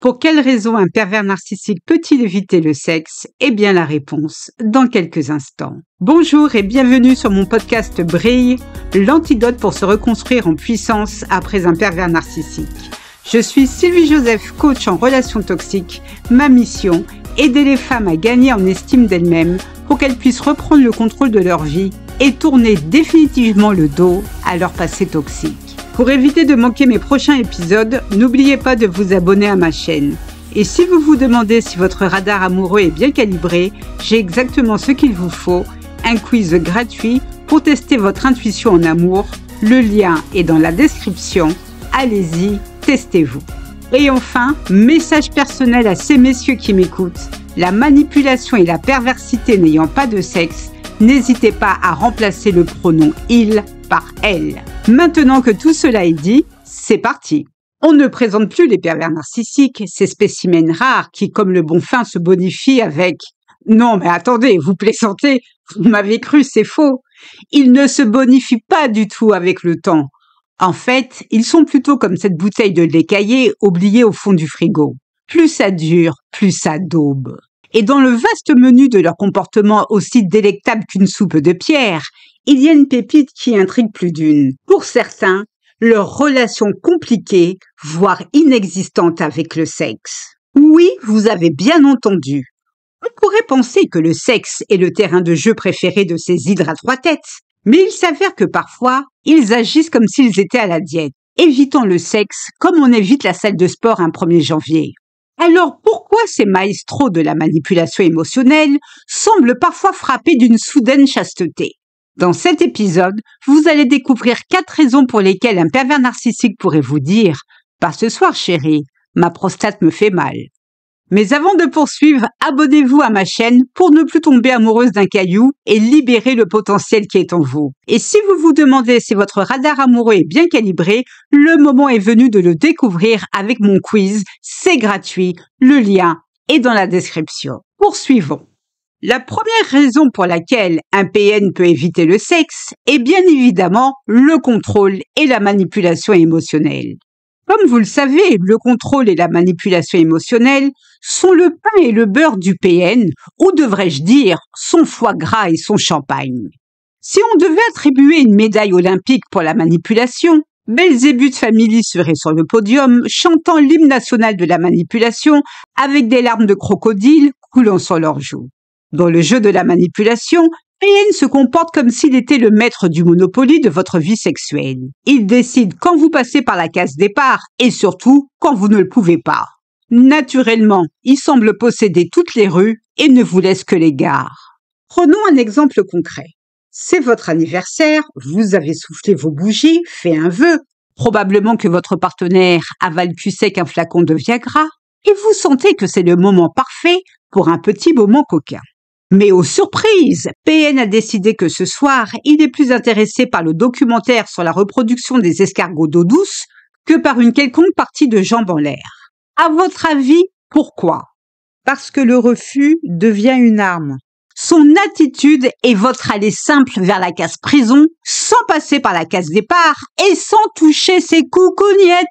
Pour quelles raisons un pervers narcissique peut-il éviter le sexe? Eh bien la réponse dans quelques instants. Bonjour et bienvenue sur mon podcast Brille, l'antidote pour se reconstruire en puissance après un pervers narcissique. Je suis Sylvie Joseph, coach en relations toxiques. Ma mission, aider les femmes à gagner en estime d'elles-mêmes pour qu'elles puissent reprendre le contrôle de leur vie et tourner définitivement le dos à leur passé toxique. Pour éviter de manquer mes prochains épisodes, n'oubliez pas de vous abonner à ma chaîne. Et si vous vous demandez si votre radar amoureux est bien calibré, j'ai exactement ce qu'il vous faut, un quiz gratuit pour tester votre intuition en amour. Le lien est dans la description. Allez-y, testez-vous. Et enfin, message personnel à ces messieurs qui m'écoutent. La manipulation et la perversité n'ayant pas de sexe, n'hésitez pas à remplacer le pronom « il » par « elle ». Maintenant que tout cela est dit, c'est parti. On ne présente plus les pervers narcissiques, ces spécimens rares qui, comme le bon vin, se bonifient avec « Non mais attendez, vous plaisantez, vous m'avez cru, c'est faux ». Ils ne se bonifient pas du tout avec le temps. En fait, ils sont plutôt comme cette bouteille de lait caillé oubliée au fond du frigo. Plus ça dure, plus ça daube. Et dans le vaste menu de leur comportement aussi délectable qu'une soupe de pierre, il y a une pépite qui intrigue plus d'une. Pour certains, leur relation compliquée, voire inexistante avec le sexe. Oui, vous avez bien entendu. On pourrait penser que le sexe est le terrain de jeu préféré de ces hydres à trois têtes. Mais il s'avère que parfois, ils agissent comme s'ils étaient à la diète, évitant le sexe comme on évite la salle de sport un 1er janvier. Alors pourquoi ces maestros de la manipulation émotionnelle semblent parfois frappés d'une soudaine chasteté? Dans cet épisode, vous allez découvrir 4 raisons pour lesquelles un pervers narcissique pourrait vous dire « Pas ce soir chérie, ma prostate me fait mal ». Mais avant de poursuivre, abonnez-vous à ma chaîne pour ne plus tomber amoureuse d'un caillou et libérer le potentiel qui est en vous. Et si vous vous demandez si votre radar amoureux est bien calibré, le moment est venu de le découvrir avec mon quiz. C'est gratuit, le lien est dans la description. Poursuivons. La première raison pour laquelle un PN peut éviter le sexe est bien évidemment le contrôle et la manipulation émotionnelle. Comme vous le savez, le contrôle et la manipulation émotionnelle sont le pain et le beurre du PN, ou devrais-je dire, son foie gras et son champagne. Si on devait attribuer une médaille olympique pour la manipulation, Belzébuth Family serait sur le podium, chantant l'hymne national de la manipulation avec des larmes de crocodile coulant sur leurs joues. Dans le jeu de la manipulation, PN se comporte comme s'il était le maître du Monopoly de votre vie sexuelle. Il décide quand vous passez par la case départ et surtout quand vous ne le pouvez pas. Naturellement, il semble posséder toutes les rues et ne vous laisse que les gares. Prenons un exemple concret. C'est votre anniversaire, vous avez soufflé vos bougies, fait un vœu. Probablement que votre partenaire avale cul sec un flacon de Viagra et vous sentez que c'est le moment parfait pour un petit moment coquin. Mais aux surprises, PN a décidé que ce soir, il est plus intéressé par le documentaire sur la reproduction des escargots d'eau douce que par une quelconque partie de jambes en l'air. À votre avis, pourquoi? Parce que le refus devient une arme. Son attitude est votre aller simple vers la case prison, sans passer par la case départ et sans toucher ses coucougnettes.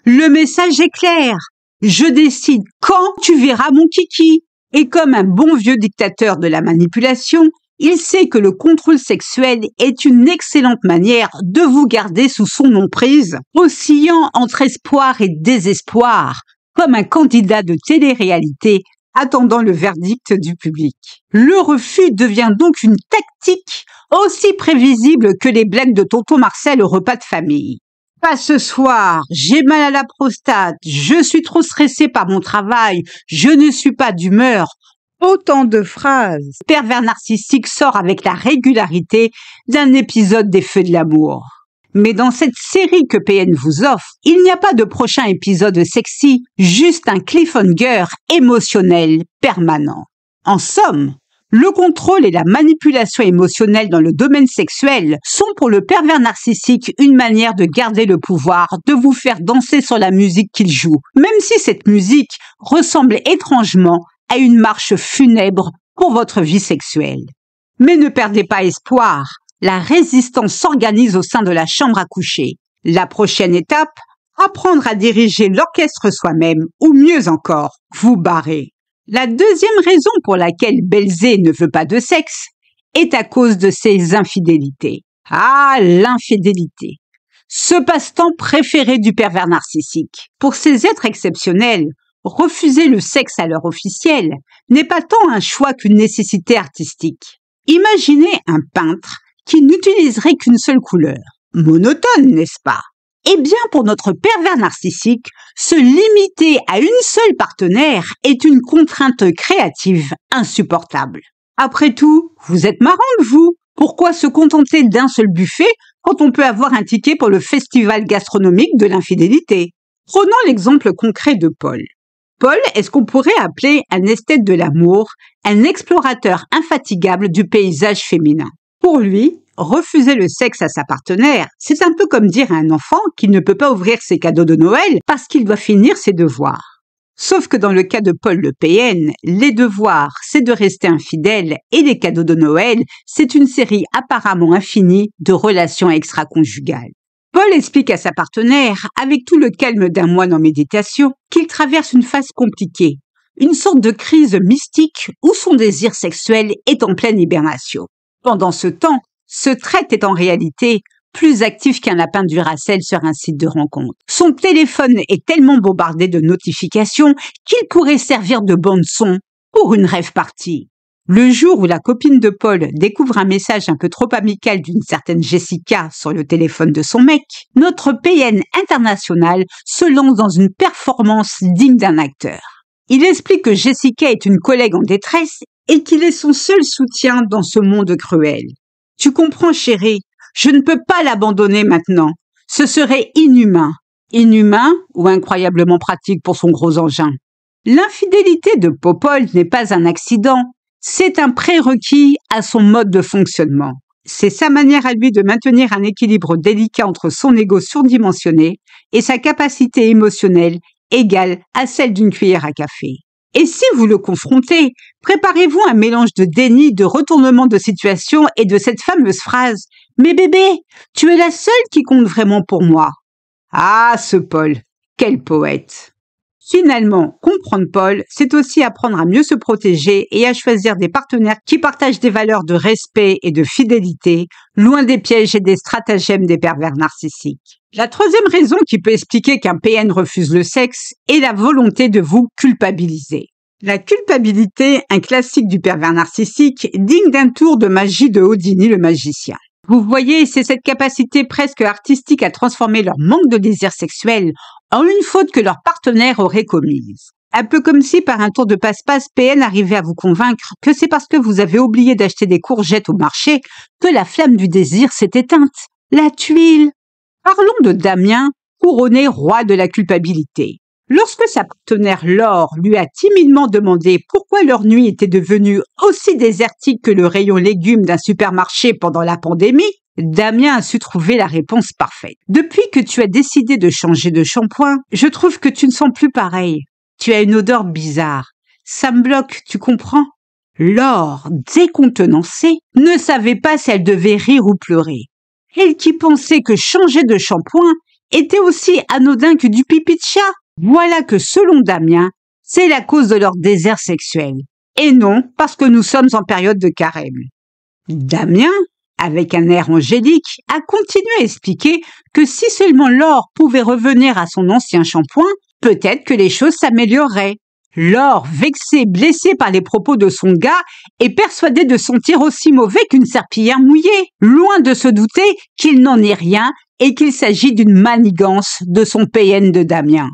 Le message est clair. Je décide quand tu verras mon kiki. Et comme un bon vieux dictateur de la manipulation, il sait que le contrôle sexuel est une excellente manière de vous garder sous son emprise, oscillant entre espoir et désespoir, comme un candidat de télé-réalité attendant le verdict du public. Le refus devient donc une tactique aussi prévisible que les blagues de tonton Marcel au repas de famille. Pas ce soir, j'ai mal à la prostate, je suis trop stressée par mon travail, je ne suis pas d'humeur. Autant de phrases. Pervers narcissique sort avec la régularité d'un épisode des Feux de l'amour. Mais dans cette série que PN vous offre, il n'y a pas de prochain épisode sexy, juste un cliffhanger émotionnel permanent. En somme, le contrôle et la manipulation émotionnelle dans le domaine sexuel sont pour le pervers narcissique une manière de garder le pouvoir, de vous faire danser sur la musique qu'il joue, même si cette musique ressemble étrangement à une marche funèbre pour votre vie sexuelle. Mais ne perdez pas espoir, la résistance s'organise au sein de la chambre à coucher. La prochaine étape, Apprendre à diriger l'orchestre soi-même, ou mieux encore, vous barrer. La deuxième raison pour laquelle Belzé ne veut pas de sexe est à cause de ses infidélités. Ah, l'infidélité. Ce passe-temps préféré du pervers narcissique. Pour ces êtres exceptionnels, refuser le sexe à l'heure officielle n'est pas tant un choix qu'une nécessité artistique. Imaginez un peintre qui n'utiliserait qu'une seule couleur. Monotone, n'est-ce pas? Eh bien, pour notre pervers narcissique, se limiter à une seule partenaire est une contrainte créative insupportable. Après tout, vous êtes marrante, vous. Pourquoi se contenter d'un seul buffet quand on peut avoir un ticket pour le festival gastronomique de l'infidélité? Prenons l'exemple concret de Paul. Paul est ce qu'on pourrait appeler un esthète de l'amour, un explorateur infatigable du paysage féminin. Pour lui, refuser le sexe à sa partenaire, c'est un peu comme dire à un enfant qu'il ne peut pas ouvrir ses cadeaux de Noël parce qu'il doit finir ses devoirs. Sauf que dans le cas de Paul le PN, les devoirs, c'est de rester infidèle et les cadeaux de Noël, c'est une série apparemment infinie de relations extra-conjugales. Paul explique à sa partenaire, avec tout le calme d'un moine en méditation, qu'il traverse une phase compliquée, une sorte de crise mystique où son désir sexuel est en pleine hibernation. Pendant ce temps, ce traître est en réalité plus actif qu'un lapin Duracell sur un site de rencontre. Son téléphone est tellement bombardé de notifications qu'il pourrait servir de bande-son pour une rave party. Le jour où la copine de Paul découvre un message un peu trop amical d'une certaine Jessica sur le téléphone de son mec, notre PN international se lance dans une performance digne d'un acteur. Il explique que Jessica est une collègue en détresse et qu'il est son seul soutien dans ce monde cruel. Tu comprends, chérie, je ne peux pas l'abandonner maintenant. Ce serait inhumain. Inhumain ou incroyablement pratique pour son gros engin. L'infidélité de Popol n'est pas un accident. C'est un prérequis à son mode de fonctionnement. C'est sa manière à lui de maintenir un équilibre délicat entre son ego surdimensionné et sa capacité émotionnelle égale à celle d'une cuillère à café. Et si vous le confrontez, préparez-vous un mélange de déni, de retournement de situation et de cette fameuse phrase « Mais bébé, tu es la seule qui compte vraiment pour moi ». Ah, ce Paul, quel poète! Finalement, comprendre Paul, c'est aussi apprendre à mieux se protéger et à choisir des partenaires qui partagent des valeurs de respect et de fidélité, loin des pièges et des stratagèmes des pervers narcissiques. La troisième raison qui peut expliquer qu'un PN refuse le sexe est la volonté de vous culpabiliser. La culpabilité, un classique du pervers narcissique, digne d'un tour de magie de Houdini le magicien. Vous voyez, c'est cette capacité presque artistique à transformer leur manque de désir sexuel en une faute que leur partenaire aurait commise. Un peu comme si par un tour de passe-passe, PN arrivait à vous convaincre que c'est parce que vous avez oublié d'acheter des courgettes au marché que la flamme du désir s'est éteinte. La tuile! Parlons de Damien, couronné roi de la culpabilité. Lorsque sa partenaire Laure lui a timidement demandé pourquoi leur nuit était devenue aussi désertique que le rayon légumes d'un supermarché pendant la pandémie, Damien a su trouver la réponse parfaite. Depuis que tu as décidé de changer de shampoing, je trouve que tu ne sens plus pareil. Tu as une odeur bizarre. Ça me bloque, tu comprends? Laure, décontenancée, ne savait pas si elle devait rire ou pleurer. Elle qui pensait que changer de shampoing était aussi anodin que du pipi de chat. Voilà que selon Damien, c'est la cause de leur désert sexuel. Et non, parce que nous sommes en période de carême. Damien, avec un air angélique, a continué à expliquer que si seulement Laure pouvait revenir à son ancien shampoing, peut-être que les choses s'amélioreraient. Laure, vexée, blessée par les propos de son gars, est persuadée de sentir aussi mauvais qu'une serpillière mouillée, loin de se douter qu'il n'en est rien et qu'il s'agit d'une manigance de son PN de Damien.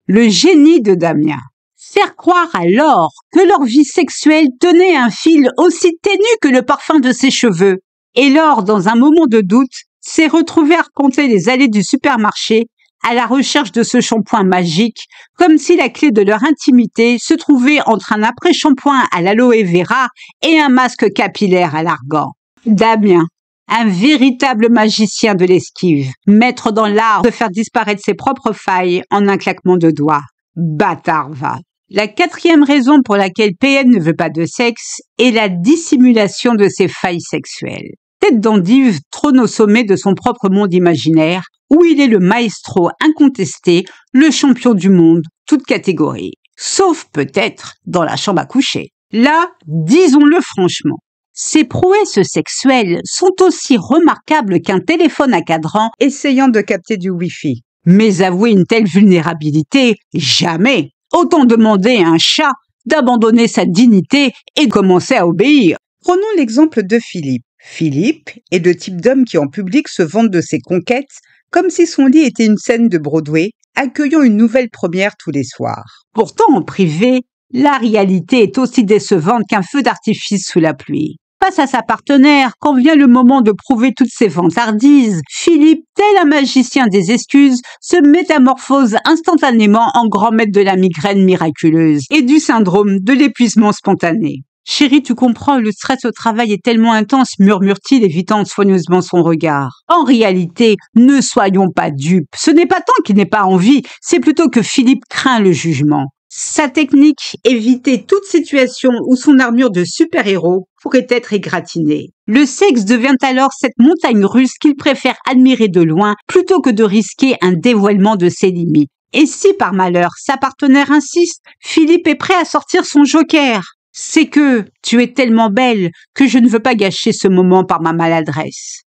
Le génie de Damien. Faire croire à Laure que leur vie sexuelle tenait un fil aussi ténu que le parfum de ses cheveux. Et Laure, dans un moment de doute, s'est retrouvée à arpenter les allées du supermarché à la recherche de ce shampoing magique, comme si la clé de leur intimité se trouvait entre un après-shampoing à l'aloe vera et un masque capillaire à l'argan. Damien, un véritable magicien de l'esquive, maître dans l'art de faire disparaître ses propres failles en un claquement de doigts. Bâtard va. La quatrième raison pour laquelle PN ne veut pas de sexe est la dissimulation de ses failles sexuelles. Tête d'endive trône au sommet de son propre monde imaginaire, où il est le maestro incontesté, le champion du monde, toute catégorie. Sauf peut-être dans la chambre à coucher. Là, disons-le franchement, ses prouesses sexuelles sont aussi remarquables qu'un téléphone à cadran essayant de capter du Wi-Fi. Mais avouer une telle vulnérabilité, jamais. Autant demander à un chat d'abandonner sa dignité et de commencer à obéir. Prenons l'exemple de Philippe. Philippe est le type d'homme qui en public se vante de ses conquêtes comme si son lit était une scène de Broadway, accueillant une nouvelle première tous les soirs. Pourtant, en privé, la réalité est aussi décevante qu'un feu d'artifice sous la pluie. Face à sa partenaire, quand vient le moment de prouver toutes ses vantardises, Philippe, tel un magicien des excuses, se métamorphose instantanément en grand maître de la migraine miraculeuse et du syndrome de l'épuisement spontané. « Chérie, tu comprends, le stress au travail est tellement intense », murmure-t-il, évitant soigneusement son regard. En réalité, ne soyons pas dupes. Ce n'est pas tant qu'il n'ait pas envie, c'est plutôt que Philippe craint le jugement. Sa technique, éviter toute situation où son armure de super-héros pourrait être égratignée. Le sexe devient alors cette montagne russe qu'il préfère admirer de loin plutôt que de risquer un dévoilement de ses limites. Et si par malheur sa partenaire insiste, Philippe est prêt à sortir son joker. C'est que tu es tellement belle que je ne veux pas gâcher ce moment par ma maladresse.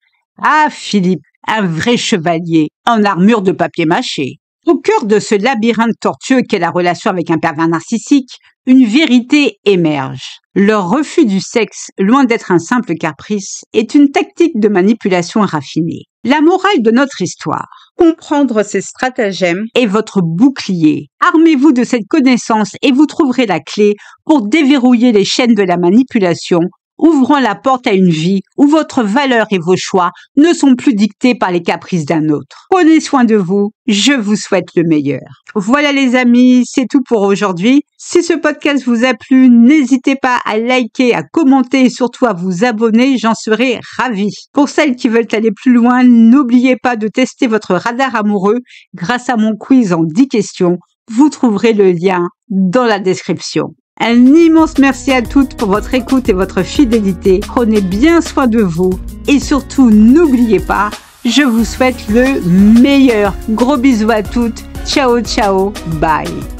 Ah, Philippe, un vrai chevalier, en armure de papier mâché. Au cœur de ce labyrinthe tortueux qu'est la relation avec un pervers narcissique, une vérité émerge. Leur refus du sexe, loin d'être un simple caprice, est une tactique de manipulation raffinée. La morale de notre histoire. Comprendre ces stratagèmes est votre bouclier. Armez-vous de cette connaissance et vous trouverez la clé pour déverrouiller les chaînes de la manipulation, ouvrant la porte à une vie où votre valeur et vos choix ne sont plus dictés par les caprices d'un autre. Prenez soin de vous, je vous souhaite le meilleur. Voilà les amis, c'est tout pour aujourd'hui. Si ce podcast vous a plu, n'hésitez pas à liker, à commenter et surtout à vous abonner, j'en serai ravie. Pour celles qui veulent aller plus loin, n'oubliez pas de tester votre radar amoureux grâce à mon quiz en 10 questions. Vous trouverez le lien dans la description. Un immense merci à toutes pour votre écoute et votre fidélité. Prenez bien soin de vous et surtout n'oubliez pas, je vous souhaite le meilleur. Gros bisous à toutes. Ciao, ciao, bye.